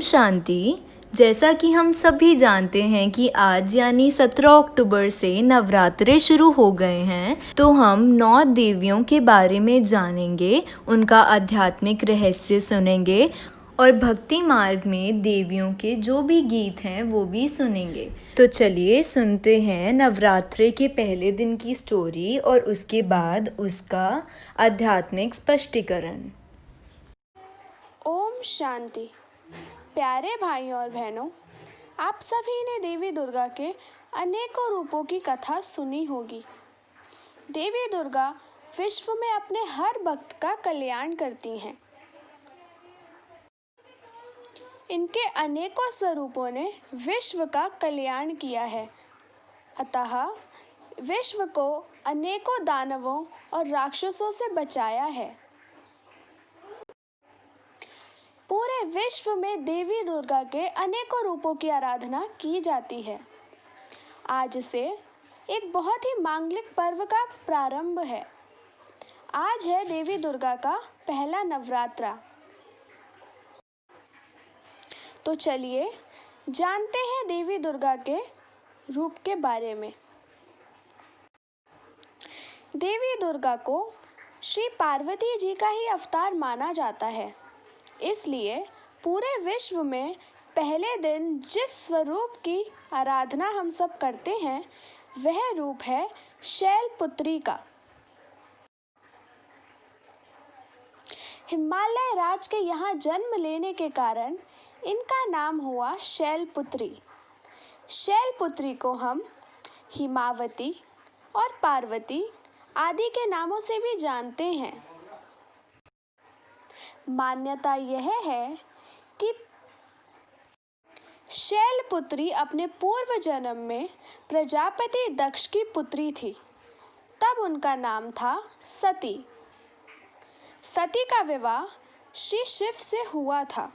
शांति। जैसा कि हम सभी जानते हैं कि आज यानी 17 अक्टूबर से नवरात्रे शुरू हो गए हैं, तो हम 9 देवियों के बारे में जानेंगे, उनका आध्यात्मिक रहस्य सुनेंगे और भक्ति मार्ग में देवियों के जो भी गीत हैं वो भी सुनेंगे। तो चलिए सुनते हैं नवरात्रे के पहले दिन की स्टोरी और उसके बाद उसका आध्यात्मिक स्पष्टीकरण। ओम शांति। प्यारे भाइयों और बहनों, आप सभी ने देवी दुर्गा के अनेकों रूपों की कथा सुनी होगी। देवी दुर्गा विश्व में अपने हर भक्त का कल्याण करती हैं। इनके अनेकों स्वरूपों ने विश्व का कल्याण किया है, अतः विश्व को अनेकों दानवों और राक्षसों से बचाया है। पूरे विश्व में देवी दुर्गा के अनेकों रूपों की आराधना की जाती है। आज से एक बहुत ही मांगलिक पर्व का प्रारंभ है। आज है देवी दुर्गा का पहला नवरात्रा। तो चलिए जानते हैं देवी दुर्गा के रूप के बारे में। देवी दुर्गा को श्री पार्वती जी का ही अवतार माना जाता है। इसलिए पूरे विश्व में पहले दिन जिस स्वरूप की आराधना हम सब करते हैं, वह रूप है शैलपुत्री का। हिमालय राज के यहाँ जन्म लेने के कारण इनका नाम हुआ शैलपुत्री। शैलपुत्री को हम हिमावती और पार्वती आदि के नामों से भी जानते हैं। मान्यता यह है कि शैलपुत्री अपने पूर्व जन्म में प्रजापति दक्ष की पुत्री थी। तब उनका नाम था सती। सती का विवाह श्री शिव से हुआ था,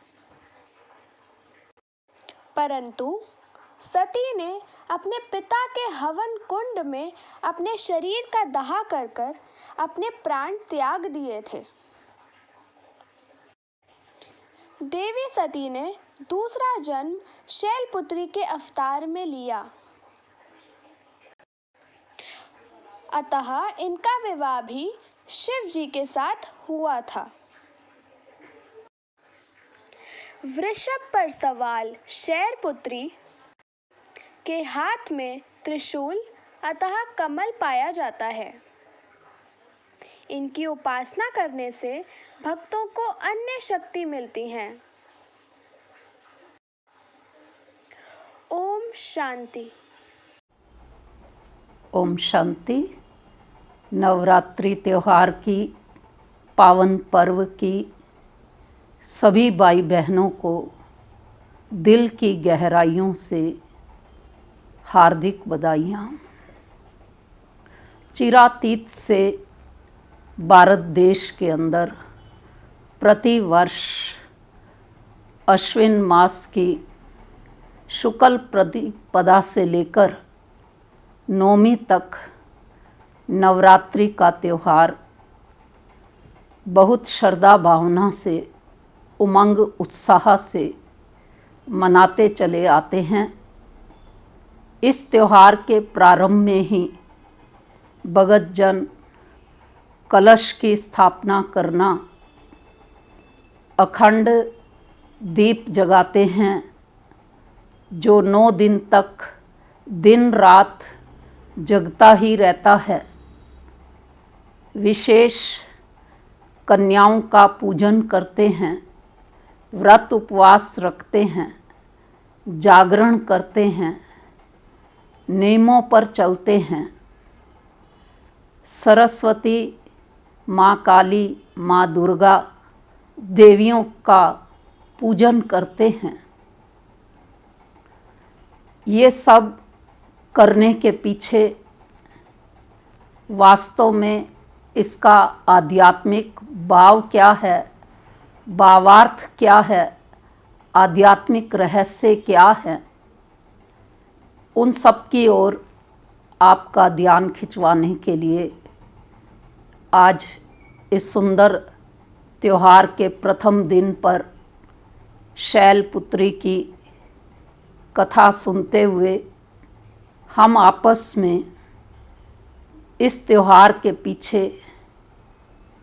परंतु सती ने अपने पिता के हवन कुंड में अपने शरीर का दाह कर अपने प्राण त्याग दिए थे। देवी सती ने दूसरा जन्म शैलपुत्री के अवतार में लिया, अतः इनका विवाह भी शिव जी के साथ हुआ था। वृषभ पर सवार शैलपुत्री के हाथ में त्रिशूल अतः कमल पाया जाता है। इनकी उपासना करने से भक्तों को अन्य शक्ति मिलती हैं। ओम शांति। ओम शांति। नवरात्रि त्योहार की पावन पर्व की सभी भाई बहनों को दिल की गहराइयों से हार्दिक बधाइयाँ। चिरातीत से भारत देश के अंदर प्रति वर्ष अश्विन मास की शुक्ल प्रतिपदा से लेकर नौमी तक नवरात्रि का त्यौहार बहुत श्रद्धा भावना से, उमंग उत्साह से मनाते चले आते हैं। इस त्यौहार के प्रारंभ में ही भगतजन कलश की स्थापना करना, अखंड दीप जगाते हैं, जो 9 दिन तक दिन रात जगता ही रहता है। विशेष कन्याओं का पूजन करते हैं, व्रत उपवास रखते हैं, जागरण करते हैं, नियमों पर चलते हैं। सरस्वती, माँ काली, माँ दुर्गा देवियों का पूजन करते हैं। ये सब करने के पीछे वास्तव में इसका आध्यात्मिक भाव क्या है, भावार्थ क्या है, आध्यात्मिक रहस्य क्या है, उन सब की ओर आपका ध्यान खिंचवाने के लिए आज इस सुंदर त्योहार के प्रथम दिन पर शैलपुत्री की कथा सुनते हुए हम आपस में इस त्योहार के पीछे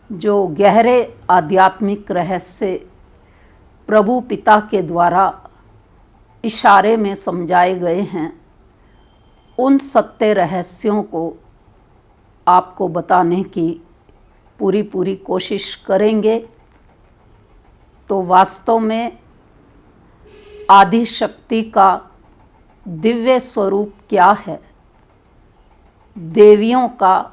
जो गहरे आध्यात्मिक रहस्य प्रभु पिता के द्वारा इशारे में समझाए गए हैं, उन सत्य रहस्यों को आपको बताने की पूरी कोशिश करेंगे। तो वास्तव में आदि शक्ति का दिव्य स्वरूप क्या है, देवियों का,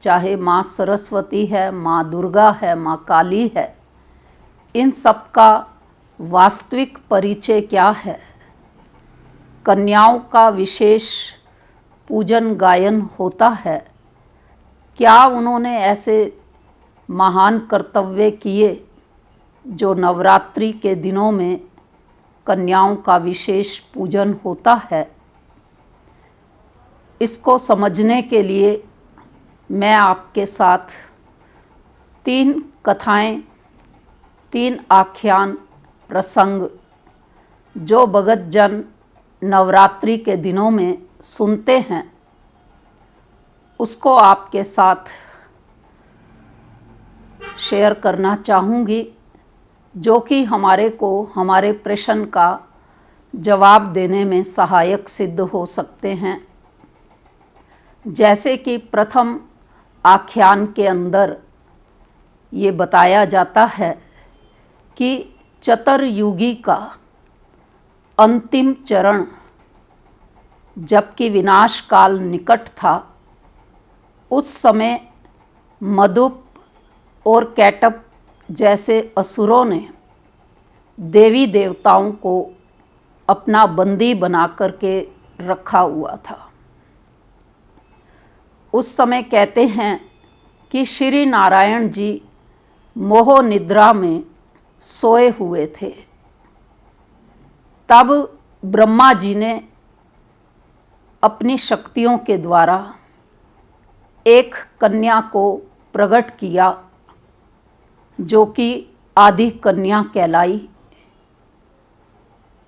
चाहे माँ सरस्वती है, माँ दुर्गा है, माँ काली है, इन सब का वास्तविक परिचय क्या है, कन्याओं का विशेष पूजन गायन होता है, क्या उन्होंने ऐसे महान कर्तव्य किए जो नवरात्रि के दिनों में कन्याओं का विशेष पूजन होता है। इसको समझने के लिए मैं आपके साथ 3 कथाएं, 3 आख्यान प्रसंग जो भगत जन नवरात्रि के दिनों में सुनते हैं, उसको आपके साथ शेयर करना चाहूँगी, जो कि हमारे को हमारे प्रश्न का जवाब देने में सहायक सिद्ध हो सकते हैं। जैसे कि प्रथम आख्यान के अंदर ये बताया जाता है कि चतुर्युगी का अंतिम चरण जबकि विनाश काल निकट था, उस समय मदुप और कैटप जैसे असुरों ने देवी देवताओं को अपना बंदी बना करके रखा हुआ था। उस समय कहते हैं कि श्री नारायण जी मोह निद्रा में सोए हुए थे। तब ब्रह्मा जी ने अपनी शक्तियों के द्वारा एक कन्या को प्रकट किया, जो कि आदि कन्या कहलाई।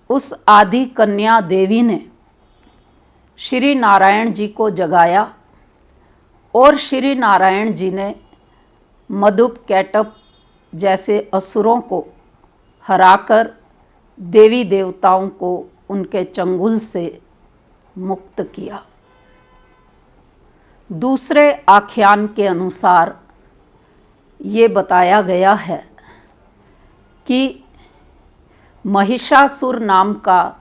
उस आदि कन्या देवी ने श्री नारायण जी को जगाया और श्री नारायण जी ने मदुप कैटप जैसे असुरों को हराकर देवी देवताओं को उनके चंगुल से मुक्त किया। दूसरे आख्यान के अनुसार ये बताया गया है कि महिषासुर नाम का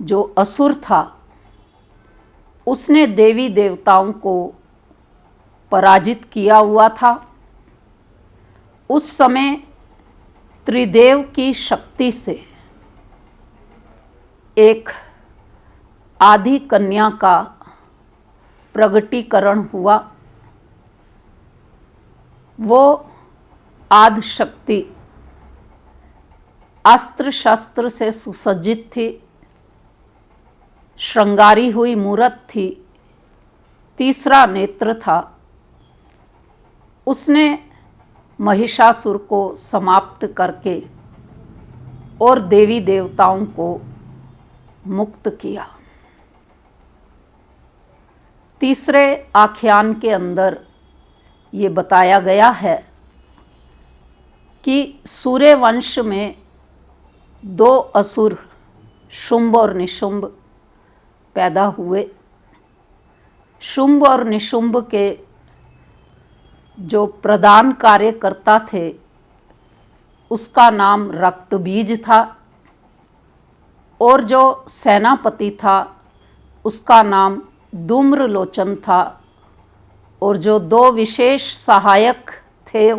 जो असुर था, उसने देवी देवताओं को पराजित किया हुआ था। उस समय त्रिदेव की शक्ति से एक आदि कन्या का प्रगटीकरण हुआ। वो आदि शक्ति अस्त्र शस्त्र से सुसज्जित थी, श्रृंगारी हुई मूरत थी, तीसरा नेत्र था। उसने महिषासुर को समाप्त करके और देवी देवताओं को मुक्त किया। तीसरे आख्यान के अंदर ये बताया गया है कि सूर्य वंश में 2 असुर शुंभ और निशुंभ पैदा हुए। शुंभ और निशुंभ के जो प्रधान कार्यकर्ता थे, उसका नाम रक्तबीज था, और जो सेनापति था उसका नाम धूम्रलोचन था, और जो 2 विशेष सहायक थे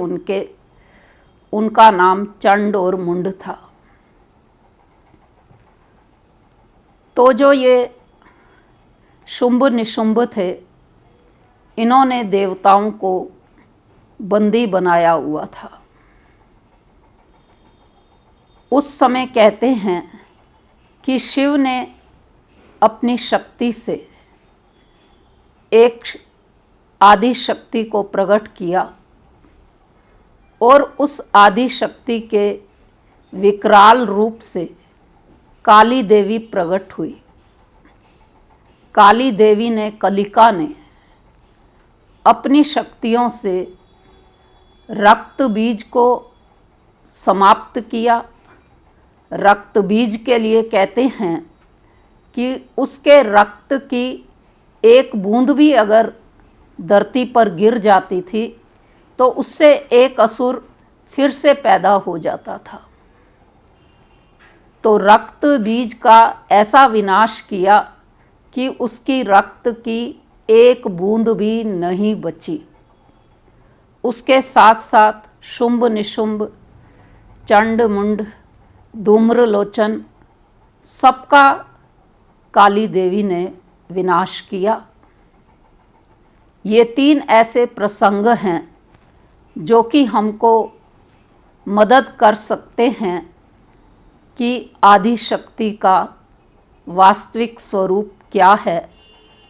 उनका नाम चंड और मुंड था। तो जो ये शुंभ निशुंभ थे, इन्होंने देवताओं को बंदी बनाया हुआ था। उस समय कहते हैं कि शिव ने अपनी शक्ति से एक आदि शक्ति को प्रकट किया, और उस आदि शक्ति के विकराल रूप से काली देवी प्रकट हुई। काली देवी ने, कलिका ने अपनी शक्तियों से रक्त बीज को समाप्त किया। रक्त बीज के लिए कहते हैं कि उसके रक्त की एक बूंद भी अगर धरती पर गिर जाती थी तो उससे एक असुर फिर से पैदा हो जाता था। तो रक्त बीज का ऐसा विनाश किया कि उसकी रक्त की एक बूंद भी नहीं बची। उसके साथ साथ शुंभ निशुंभ, चंड मुंड, धूम्रलोचन सबका काली देवी ने विनाश किया। ये 3 ऐसे प्रसंग हैं जो कि हमको मदद कर सकते हैं कि आदि शक्ति का वास्तविक स्वरूप क्या है,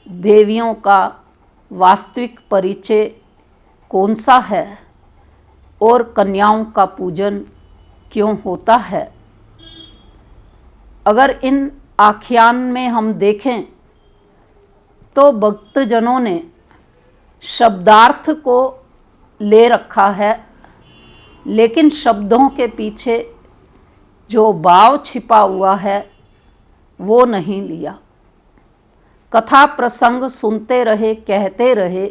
देवियों का वास्तविक परिचय कौन सा है और कन्याओं का पूजन क्यों होता है। अगर इन आख्यान में हम देखें तो भक्तजनों ने शब्दार्थ को ले रखा है, लेकिन शब्दों के पीछे जो भाव छिपा हुआ है वो नहीं लिया। कथा प्रसंग सुनते रहे, कहते रहे,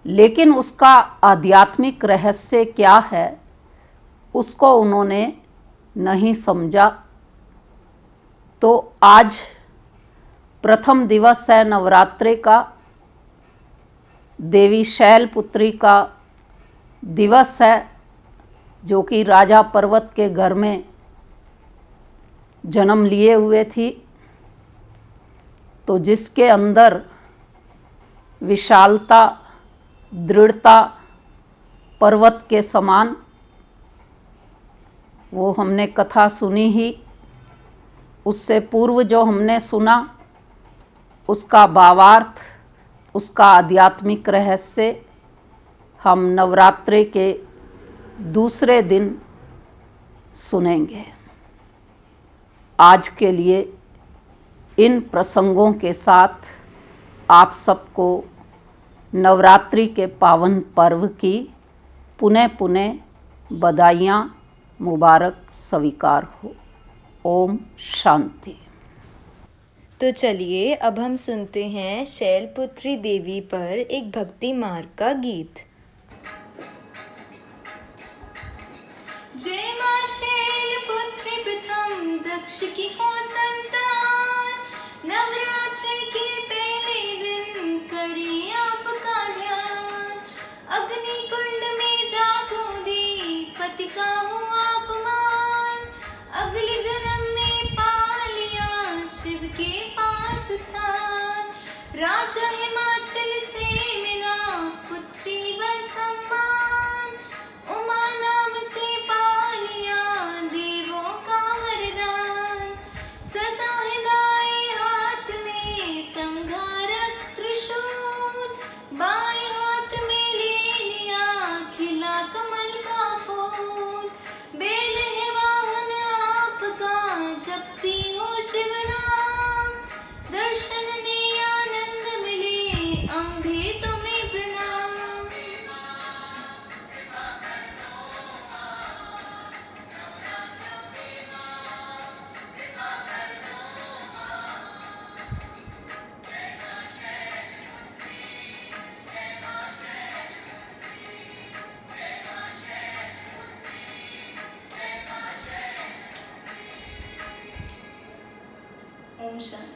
लेकिन उसका आध्यात्मिक रहस्य क्या है उसको उन्होंने नहीं समझा। तो आज प्रथम दिवस है नवरात्रि का, देवी शैलपुत्री का दिवस है, जो कि राजा पर्वत के घर में जन्म लिए हुए थी। तो जिसके अंदर विशालता, दृढ़ता पर्वत के समान, वो हमने कथा सुनी ही। उससे पूर्व जो हमने सुना उसका भावार्थ, उसका आध्यात्मिक रहस्य हम नवरात्रि के दूसरे दिन सुनेंगे। आज के लिए इन प्रसंगों के साथ आप सबको नवरात्रि के पावन पर्व की पुनः पुनः बधाइयाँ मुबारक स्वीकार हो। ओम शांति। तो चलिए अब हम सुनते हैं शैलपुत्री देवी पर एक भक्ति मार्ग का गीत। जय मां शैलपुत्री प्रथम दक्ष की हो संतान, नवरात्रि के पहले दिन करिए आपका ध्यान। अग्नि कुंड में जा कूदी पति का हुआ अपमान, अगले जन्म में पा लिया शिव के पास स्थान। राजा हिमाचल से मिला पुत्री बन सम्मान, उमा नाम से पा लिया देवों का वरदान। सजा है दाएं हाथ में संहारक त्रिशूल, बाएं हाथ में ले लिया खिला कमल का फूल। बेल है वाहन आपका जपती हो शिव नाम, दर्शन ने आनंद मिले अम्बे तुम्हें प्रणाम। ओम शांति।